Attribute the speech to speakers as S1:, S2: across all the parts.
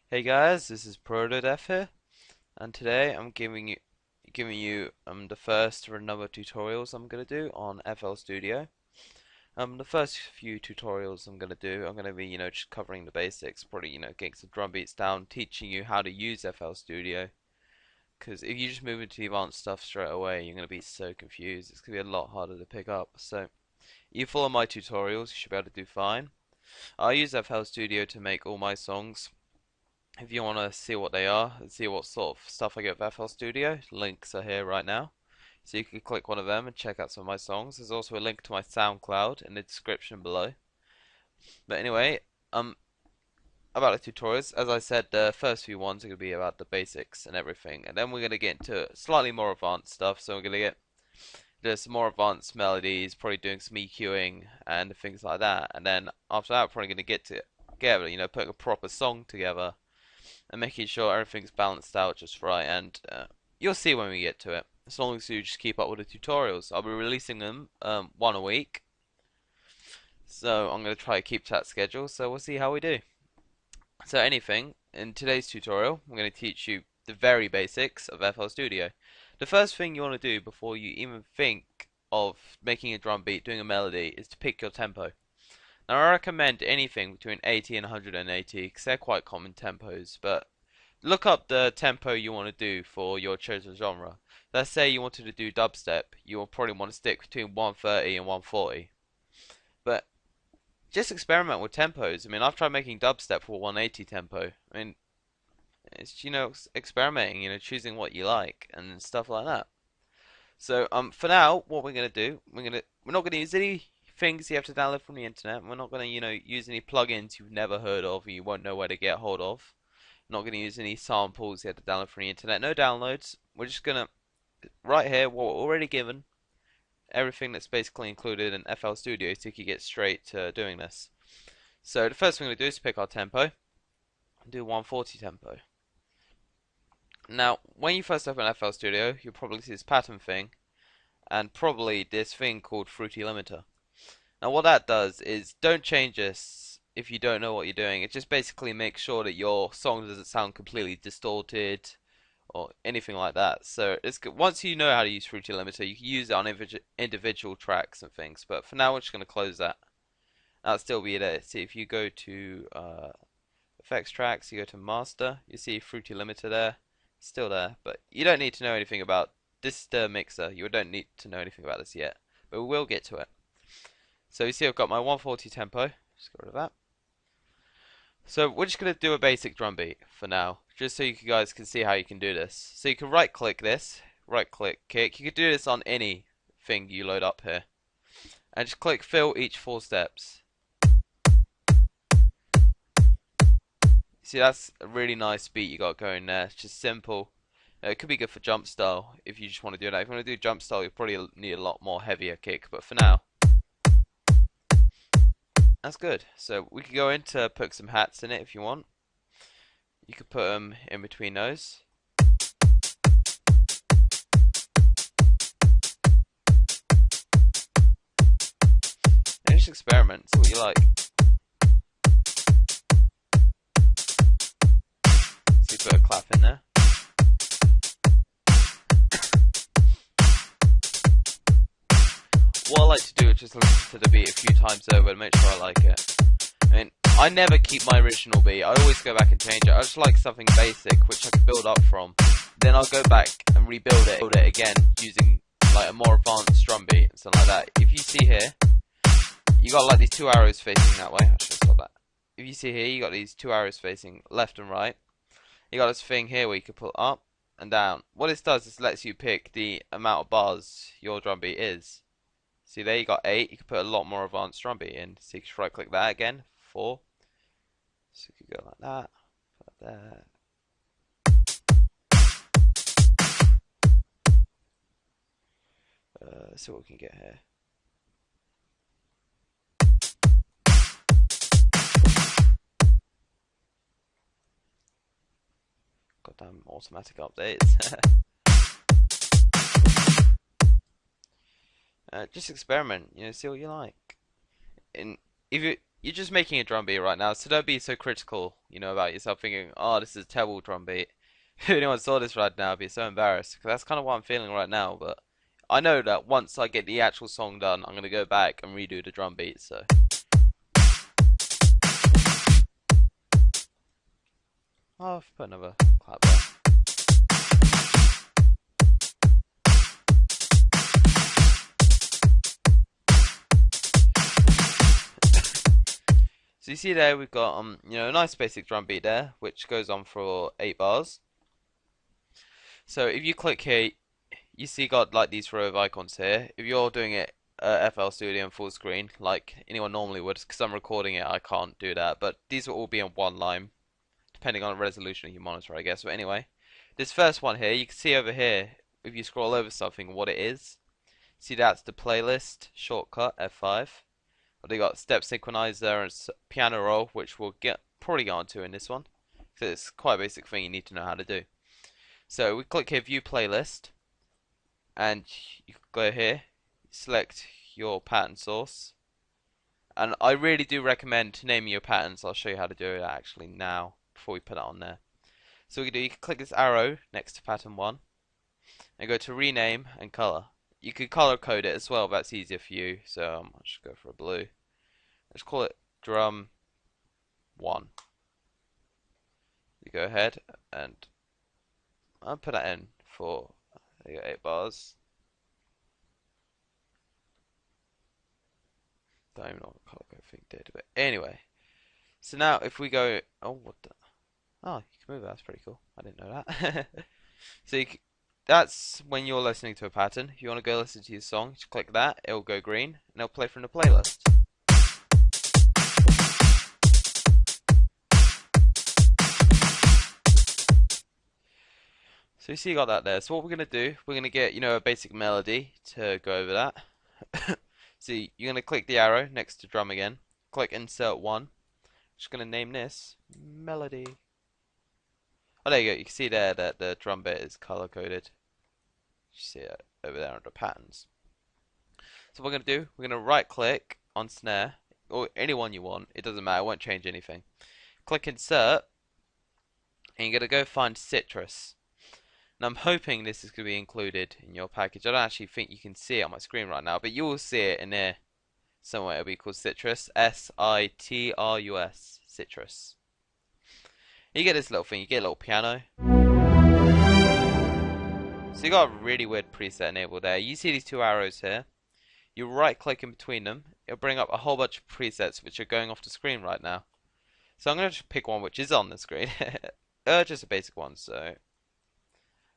S1: Hey guys, this is ProtoDef here, and today I'm giving you the first of a number of tutorials I'm gonna do on FL Studio. The first few tutorials I'm gonna be just covering the basics, probably getting some drum beats down, teaching you how to use FL Studio. Because if you just move into the advanced stuff straight away, you're gonna be so confused. It's gonna be a lot harder to pick up. So you follow my tutorials, you should be able to do fine. I use FL Studio to make all my songs. If you want to see what they are and see what sort of stuff I get with FL Studio, links are here right now. So you can click one of them and check out some of my songs. There's also a link to my SoundCloud in the description below. But anyway, about the tutorials, as I said, the first few ones are going to be about the basics and everything. And then we're going to get into slightly more advanced stuff. So we're going to get there's some more advanced melodies, probably doing some EQing and things like that. And then after that, we're probably going to get together, putting a proper song together and making sure everything's balanced out just right. And you'll see when we get to it. As long as you just keep up with the tutorials, I'll be releasing them one a week. So I'm going to try to keep to that schedule. So we'll see how we do. So in today's tutorial, I'm going to teach you the very basics of FL Studio. The first thing you want to do before you even think of making a drum beat, doing a melody, is to pick your tempo. Now I recommend anything between 80 and 180 because they're quite common tempos, but look up the tempo you want to do for your chosen genre. Let's say you wanted to do dubstep, you will probably want to stick between 130 and 140. But just experiment with tempos. I mean, I've tried making dubstep for 180 tempo. I mean, it's experimenting, choosing what you like and stuff like that. So for now, what we're gonna do, we're not gonna use any things you have to download from the internet. We're not gonna use any plugins you've never heard of and you won't know where to get hold of. Not gonna use any samples you have to download from the internet. No downloads. We're just gonna right here what we're already given, everything that's basically included in FL Studio, so you can get straight to doing this. So the first thing we're gonna do is pick our tempo and do 140 tempo. Now, when you first open FL Studio, you'll probably see this pattern thing and probably this thing called Fruity Limiter. Now what that does is don't change this if you don't know what you're doing. It just basically makes sure that your song doesn't sound completely distorted or anything like that. So once you know how to use Fruity Limiter, you can use it on individual tracks and things. But for now, we're just going to close that. That'll still be there. See, if you go to effects tracks, you go to master, you see Fruity Limiter there. It's still there, but you don't need to know anything about this mixer. You don't need to know anything about this yet, but we will get to it. So you see I've got my 140 tempo, just get rid of that. So we're just going to do a basic drum beat for now, just so you guys can see how you can do this. So you can right click this, right click kick. You can do this on any thing you load up here. And just click fill each 4 steps. See, that's a really nice beat you got going there. It's just simple. It could be good for jump style if you just want to do that. If you want to do jump style, you probably need a lot more heavier kick, but for now, that's good. So we could go in to put some hats in it if you want. You could put them in between those. And just experiment, see what you like. So you put a clap in there. What I like to do is just listen to the beat a few times over to make sure I like it. I mean, I never keep my original beat. I always go back and change it. I just like something basic which I can build up from. Then I'll go back and rebuild it, build it again using like a more advanced drum beat and something like that. If you see here, you got like these 2 arrows facing that way. I should have said that. If you see here, you got these 2 arrows facing left and right. You got this thing here where you can put up and down. What this does is lets you pick the amount of bars your drum beat is. See there, you got 8. You can put a lot more advanced drum beat in. So you can right click that again. 4. So you could go like that. Put that. Let's see what we can get here. Goddamn automatic updates. Just experiment, see what you like. And if you're just making a drum beat right now, so don't be so critical, about yourself thinking, oh, this is a terrible drum beat. If anyone saw this right now, I'd be so embarrassed. 'Cause that's kind of what I'm feeling right now, but I know that once I get the actual song done, I'm gonna go back and redo the drum beat, so. Oh, I've put another clap there. So you see there we've got a nice basic drum beat there, which goes on for 8 bars. So if you click here, you see got like these row of icons here. If you're doing it FL Studio in full screen, like anyone normally would, because I'm recording it, I can't do that. But these will all be in one line, depending on the resolution of your monitor, I guess. But anyway, this first one here, you can see over here, if you scroll over something, what it is. See, that's the playlist shortcut, F5. They got step synchronizer and piano roll, which we'll probably get onto in this one. So it's quite a basic thing you need to know how to do. So we click here, view playlist, and you go here, select your pattern source. And I really do recommend naming your patterns. I'll show you how to do it actually now before we put it on there. So you can click this arrow next to pattern 1 and go to rename and color. You could color code it as well, but that's easier for you. So I'll just go for a blue. Let's call it drum 1. You go ahead and I'll put that in for 8 bars. Don't even know what the color code thing did, but anyway. So now if we go, oh what the, oh you can move it. That's pretty cool. I didn't know that. So that's when you're listening to a pattern. If you want to go listen to your song, just click that. It'll go green and it'll play from the playlist. So you see you got that there. So what we're going to do, we're going to get, a basic melody to go over that. So you're going to click the arrow next to drum again. Click insert 1. Just going to name this melody. Oh, there you go. You can see there that the drum bit is color coded. You see it over there under patterns. So what we're going to do, we're going to right click on snare, or any one you want. It doesn't matter. It won't change anything. Click insert, and you're going to go find Citrus. And I'm hoping this is going to be included in your package. I don't actually think you can see it on my screen right now, but you will see it in there somewhere. It'll be called Citrus, Citrus, Citrus. You get this little thing, you get a little piano. So you got a really weird preset enabled there. You see these 2 arrows here. You right click in between them. It'll bring up a whole bunch of presets which are going off the screen right now. So I'm going to just pick one which is on the screen. Just a basic one, so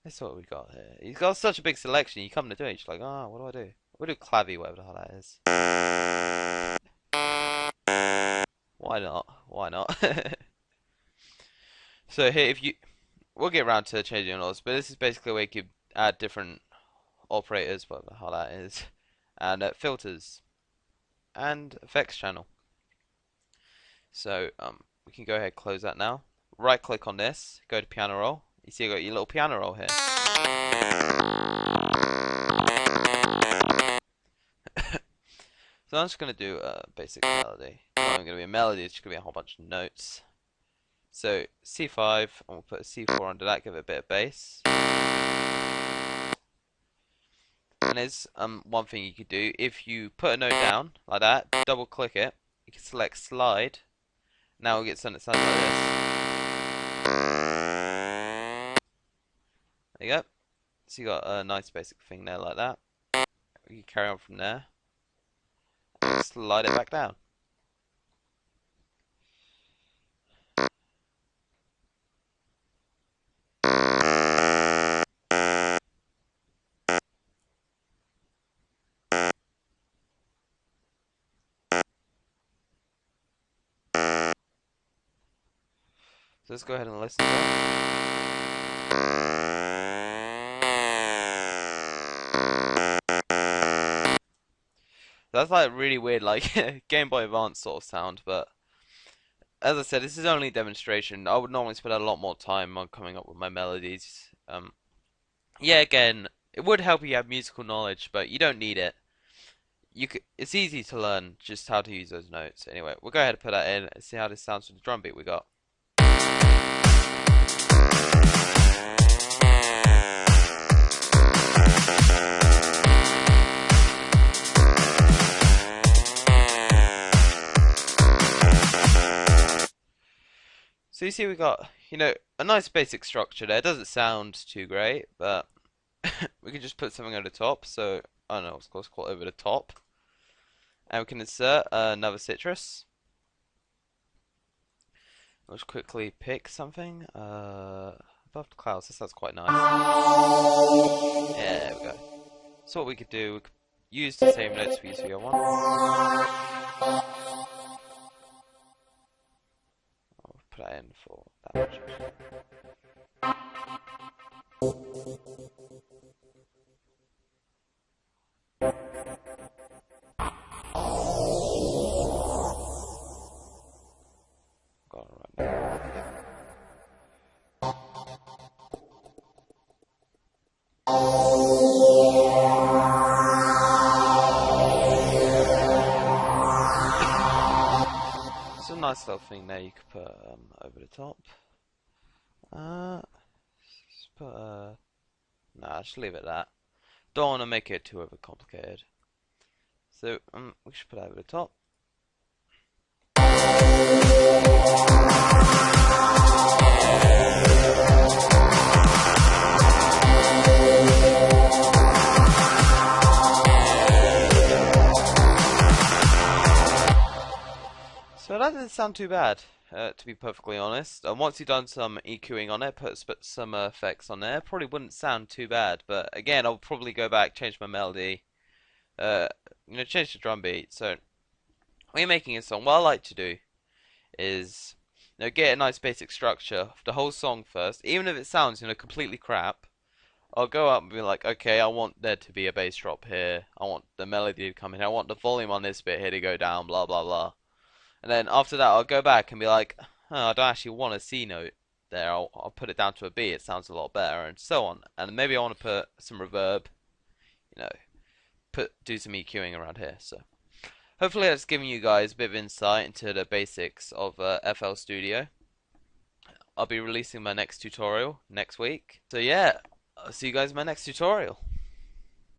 S1: that's what we got here. He's got such a big selection. You come to do it, you're like, oh, what do I do? We'll do clavy, whatever the hell that is. Why not? Why not? So here, we'll get around to changing laws, but this is basically where you could add different operators, whatever the hell that is, and filters, and effects channel. So we can go ahead and close that now. Right click on this, go to piano roll. You see you got your little piano roll here. So I'm just going to do a basic melody. It's not going to be a melody, it's just going to be a whole bunch of notes. So C5, and we'll put a C4 under that, give it a bit of bass. And there's one thing you could do. If you put a note down, like that, double click it, you can select slide. Now we'll get something that sounds like this. There you go. So you got a nice basic thing there like that. We can carry on from there. And slide it back down. So let's go ahead and listen to that. That's like really weird, like Game Boy Advance sort of sound, but as I said, this is only a demonstration. I would normally spend a lot more time on coming up with my melodies. Yeah, again, it would help you have musical knowledge, but you don't need it. it's easy to learn just how to use those notes. Anyway, we'll go ahead and put that in and see how this sounds with the drum beat we got. So you see we got, a nice basic structure there. It doesn't sound too great, but we can just put something over the top. So, I don't know, let's call it over the top. And we can insert another citrus. Let's quickly pick something. Above the clouds, this sounds quite nice. Yeah, there we go. So what we could do, we could use the same notes we used for your one. I'll put that in for that much. Got it right now. It's a nice little thing there you could put over the top. Just put nah, just leave it at that. Don't want to make it too overcomplicated. So we should put that over the top. So that didn't sound too bad, to be perfectly honest. And once you've done some EQing on it, put some effects on there, probably wouldn't sound too bad. But again, I'll probably go back, change my melody, change the drum beat. So when you're making a song, what I like to do is, get a nice basic structure of the whole song first. Even if it sounds, completely crap, I'll go up and be like, okay, I want there to be a bass drop here. I want the melody to come in. I want the volume on this bit here to go down, blah, blah, blah. And then after that, I'll go back and be like, oh, I don't actually want a C note there. I'll put it down to a B. It sounds a lot better, and so on. And maybe I want to put some reverb, do some EQing around here. So hopefully that's giving you guys a bit of insight into the basics of FL Studio. I'll be releasing my next tutorial next week. So yeah, I'll see you guys in my next tutorial.